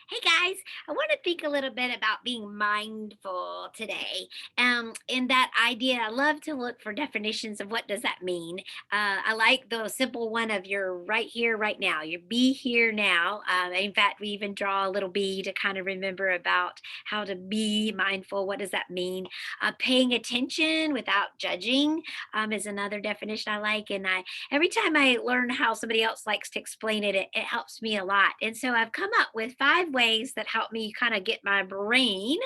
Hey guys, I want to think a little bit about being mindful today. In that idea, I love to look for definitions of what does that mean. I like the simple one of you're right here, right now. You be here now. In fact, we even draw a little bee to kind of remember about how to be mindful. What does that mean? Paying attention without judging is another definition I like, and I every time I learn how somebody else likes to explain it, it helps me a lot. And so I've come up with 5 ways that help me kind of get my brain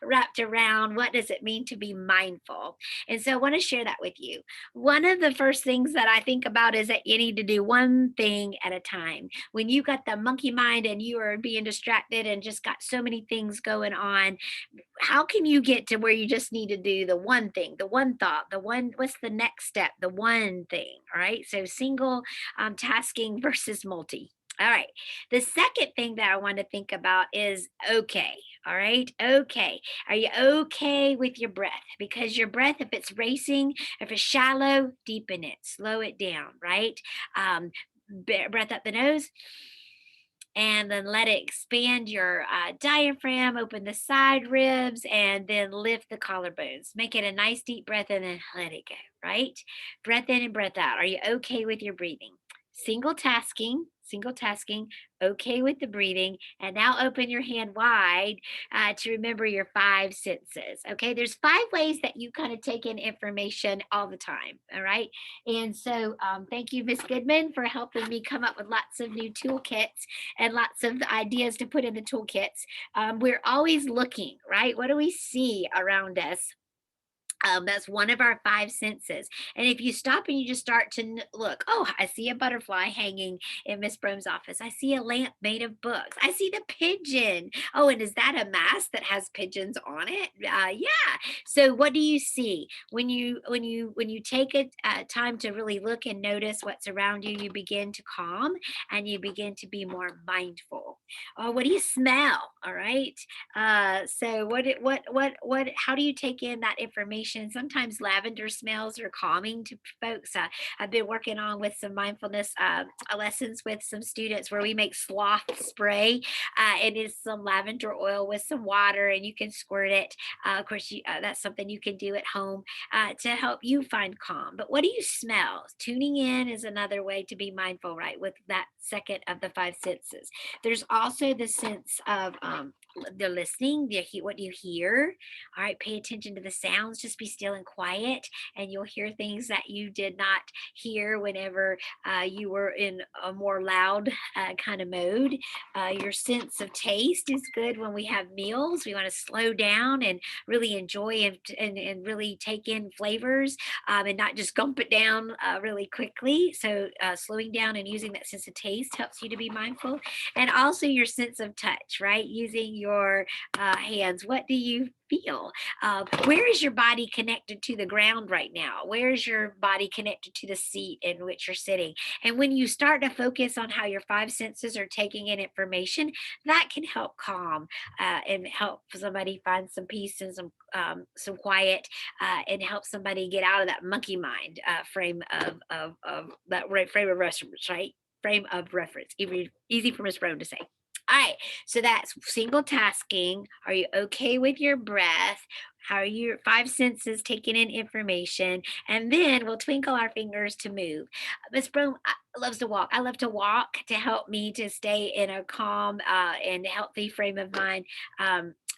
wrapped around what does it mean to be mindful. And so I want to share that with you. One of the first things that I think about is that you need to do one thing at a time. When you got the monkey mind and you are being distracted and just got so many things going on, how can you get to where you just need to do the one thing, the one thought, the one, what's the next step, the one thing? All right. So single tasking versus multi. All right. The second thing that I want to think about is okay. All right. Okay. Are you okay with your breath? Because your breath, if it's racing, if it's shallow, deepen it, slow it down. Right. Breath up the nose and then let it expand your diaphragm, open the side ribs, and then lift the collarbones. Make it a nice deep breath and then let it go, right? Breath in and breath out. Are you okay with your breathing? Single tasking, okay with the breathing. And now open your hand wide to remember your 5 senses. Okay, there's 5 ways that you kind of take in information all the time. All right. And so thank you, Miss Goodman, for helping me come up with lots of new toolkits and lots of ideas to put in the toolkits. We're always looking, right? What do we see around us? That's one of our 5 senses. And if you stop and you just start to look, oh, I see a butterfly hanging in Miss Brome's office. I see a lamp made of books. I see the pigeon. Oh, and is that a mask that has pigeons on it? Yeah. So what do you see when you take a time to really look and notice what's around you? You begin to calm and you begin to be more mindful. Oh, what do you smell? All right. So what how do you take in that information? Sometimes lavender smells are calming to folks. I've been working on with some mindfulness lessons with some students where we make sloth spray. It is some lavender oil with some water and you can squirt it. Of course, that's something you can do at home to help you find calm. But what do you smell? Tuning in is another way to be mindful, right? With that second of the 5 senses. There's also the sense of the listening, what you hear. All right, pay attention to the sounds. Just be still and quiet, and you'll hear things that you did not hear whenever you were in a more loud kind of mode. Your sense of taste is good when we have meals. We want to slow down and really enjoy and really take in flavors and not just gulp it down really quickly. So, slowing down and using that sense of taste helps you to be mindful, and also your sense of touch, right? Using your hands. What do you feel? Where is your body connected to the ground right now? Where is your body connected to the seat in which you're sitting? And when you start to focus on how your 5 senses are taking in information, that can help calm and help somebody find some peace and some quiet and help somebody get out of that monkey mind frame of that frame of reference, right? Frame of reference. Easy for Miss Brown to say. All right, so that's single tasking. Are you okay with your breath? How are your 5 senses taking in information? And then we'll twinkle our fingers to move. Miss Broom loves to walk. I love to walk to help me to stay in a calm and healthy frame of mind.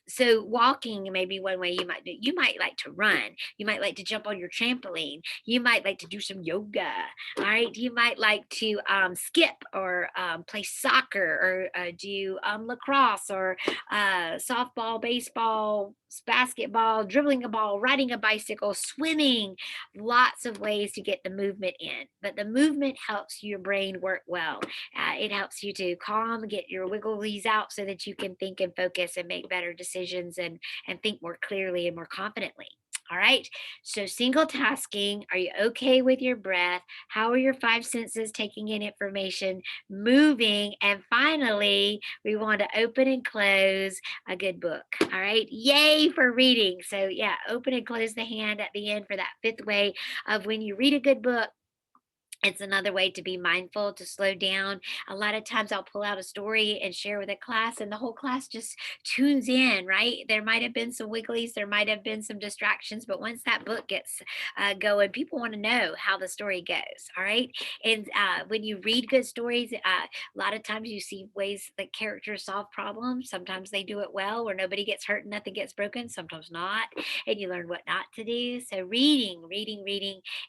So walking may be one way you might do. You might like to run. You might like to jump on your trampoline. You might like to do some yoga. All right. You might like to skip or play soccer or do lacrosse or softball, baseball, basketball, dribbling a ball, riding a bicycle, swimming. Lots of ways to get the movement in. But the movement helps your brain work well. It helps you to calm, get your wigglies out so that you can think and focus and make better decisions and think more clearly and more confidently. All right. So, single tasking. Are you okay with your breath? How are your 5 senses taking in information, moving? And finally, we want to open and close a good book. All right. Yay for reading. So, yeah, open and close the hand at the end for that fifth way of when you read a good book. It's another way to be mindful, to slow down. A lot of times I'll pull out a story and share with a class, and the whole class just tunes in, right? There might have been some wigglies, there might have been some distractions, but once that book gets going, people want to know how the story goes, all right? And when you read good stories, a lot of times you see ways that characters solve problems. Sometimes they do it well, where nobody gets hurt and nothing gets broken, sometimes not. And you learn what not to do. So, reading,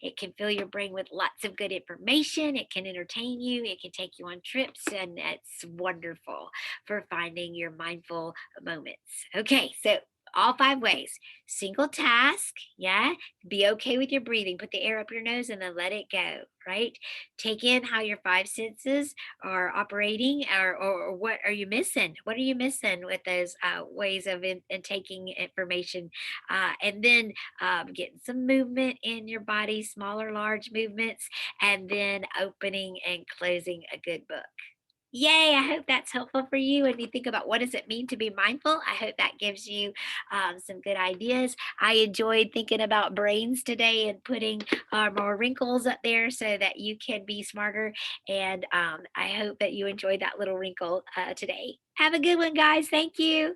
it can fill your brain with lots of good information. It can entertain you. It can take you on trips. And it's wonderful for finding your mindful moments. Okay, so all five ways: single task, yeah, be okay with your breathing, put the air up your nose and then let it go, right? Take in how your five senses are operating, or what are you missing? What are you missing with those ways of taking information? And then getting some movement in your body, smaller, large movements, and then opening and closing a good book. Yay, I hope that's helpful for you. And you think about what does it mean to be mindful? I hope that gives you some good ideas. I enjoyed thinking about brains today and putting more wrinkles up there so that you can be smarter. And I hope that you enjoyed that little wrinkle today. Have a good one, guys. Thank you.